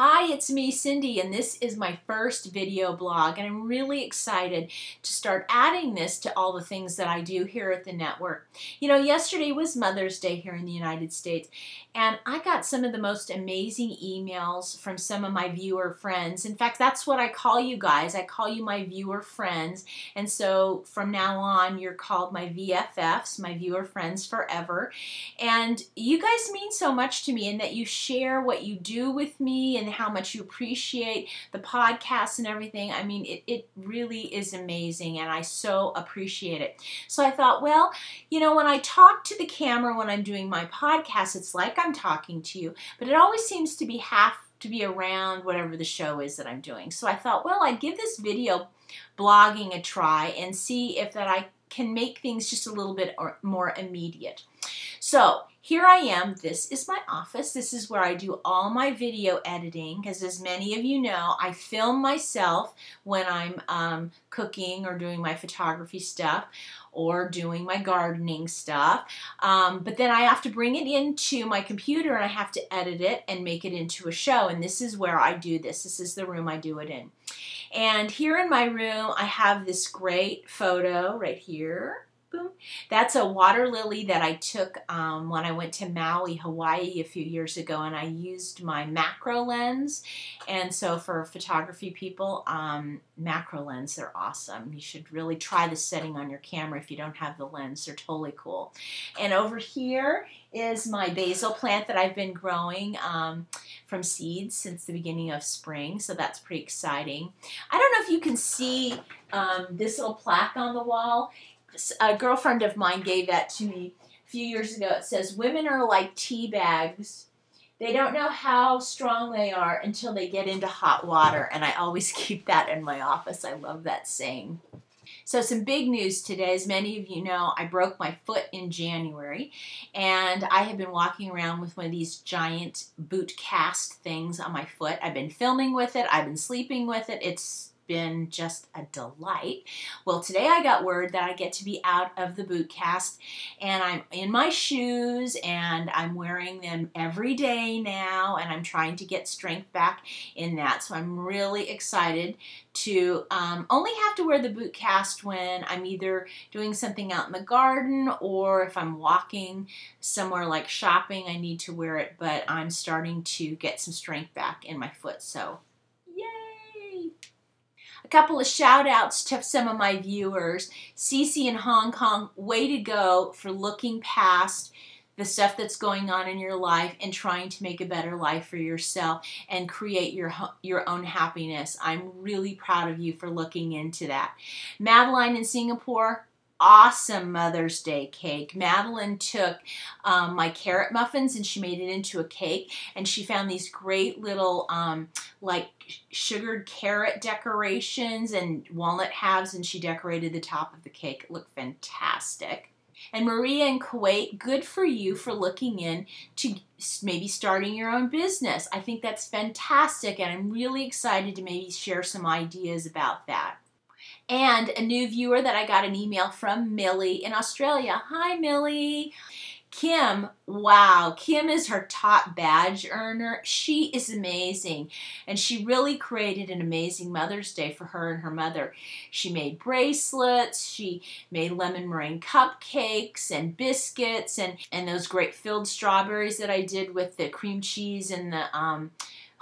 Hi, it's me, Cindy, and this is my first video blog, and I'm really excited to start adding this to all the things that I do here at the network. You know, yesterday was Mother's Day here in the United States, and I got some of the most amazing emails from some of my viewer friends. In fact, that's what I call you guys. I call you my viewer friends, and so from now on, you're called my VFFs, my viewer friends forever. And you guys mean so much to me in that you share what you do with me and how much you appreciate the podcast and everything. I mean, it really is amazing, and I so appreciate it. So I thought, well, you know, when I talk to the camera when I'm doing my podcast, it's like I'm talking to you, but it always seems to be around whatever the show is that I'm doing. So I thought, well, I'd give this video blogging a try and see if that I can make things just a little bit more immediate. So here I am. This is my office. This is where I do all my video editing, because as many of you know, I film myself when I'm cooking or doing my photography stuff or doing my gardening stuff. But then I have to bring it into my computer and I have to edit it and make it into a show. And this is where I do this. This is the room I do it in. And here in my room, I have this great photo right here. Boom. That's a water lily that I took when I went to Maui, Hawaii a few years ago, and I used my macro lens. And so for photography people, macro lens, they're awesome. You should really try the setting on your camera if you don't have the lens. They're totally cool. And over here is my basil plant that I've been growing from seeds since the beginning of spring, so that's pretty exciting. I don't know if you can see this little plaque on the wall. A girlfriend of mine gave that to me a few years ago. It says, "Women are like tea bags. They don't know how strong they are until they get into hot water." And I always keep that in my office. I love that saying. So some big news today. As many of you know, I broke my foot in January, and I have been walking around with one of these giant boot cast things on my foot. I've been filming with it. I've been sleeping with it. It's been just a delight. Well, today I got word that I get to be out of the boot cast, and I'm in my shoes, and I'm wearing them every day now, and I'm trying to get strength back in that. So I'm really excited to only have to wear the boot cast when I'm either doing something out in the garden or if I'm walking somewhere like shopping, I need to wear it, but I'm starting to get some strength back in my foot, so yay! A couple of shout outs to some of my viewers. Cece in Hong Kong, way to go for looking past the stuff that's going on in your life and trying to make a better life for yourself and create your own happiness. I'm really proud of you for looking into that. Madeline in Singapore, awesome Mother's Day cake. Madeline took my carrot muffins and she made it into a cake, and she found these great little like sugared carrot decorations and walnut halves, and she decorated the top of the cake. It looked fantastic. And Maria in Kuwait, good for you for looking in to maybe starting your own business. I think that's fantastic, and I'm really excited to maybe share some ideas about that. And a new viewer that I got an email from, Millie in Australia. Hi, Millie. Kim, wow, Kim is her top badge earner. She is amazing, and she really created an amazing Mother's Day for her and her mother. She made bracelets, she made lemon meringue cupcakes and biscuits, and those great filled strawberries that I did with the cream cheese and the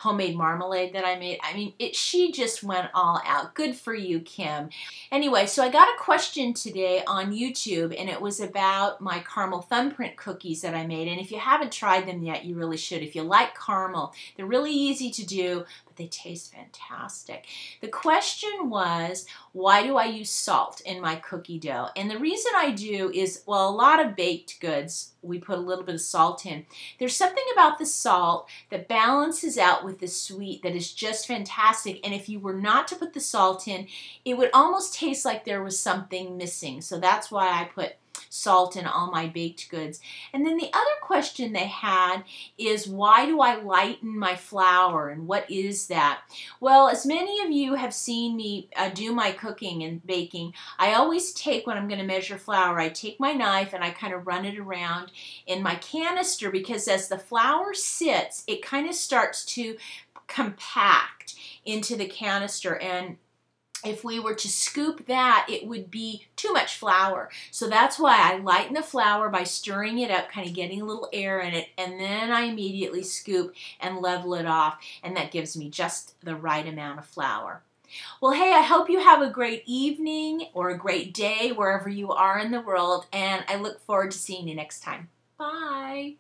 homemade marmalade that I made. I mean, she just went all out. Good for you, Kim. Anyway, so I got a question today on YouTube, and it was about my caramel thumbprint cookies that I made. And if you haven't tried them yet, you really should. If you like caramel, they're really easy to do, but they taste fantastic. The question was, why do I use salt in my cookie dough? And the reason I do is, well, a lot of baked goods, we put a little bit of salt in. There's something about the salt that balances out with the sweet that is just fantastic. And if you were not to put the salt in, it would almost taste like there was something missing. So that's why I put salt in all my baked goods. And then the other question they had is, why do I lighten my flour, and what is that? Well, as many of you have seen me do my cooking and baking, I always take, when I'm going to measure flour, I take my knife and I kind of run it around in my canister, because as the flour sits, it kind of starts to compact into the canister, and if we were to scoop that, it would be too much flour. So that's why I lighten the flour by stirring it up, kind of getting a little air in it, and then I immediately scoop and level it off, and that gives me just the right amount of flour. Well, hey, I hope you have a great evening or a great day wherever you are in the world, and I look forward to seeing you next time. Bye.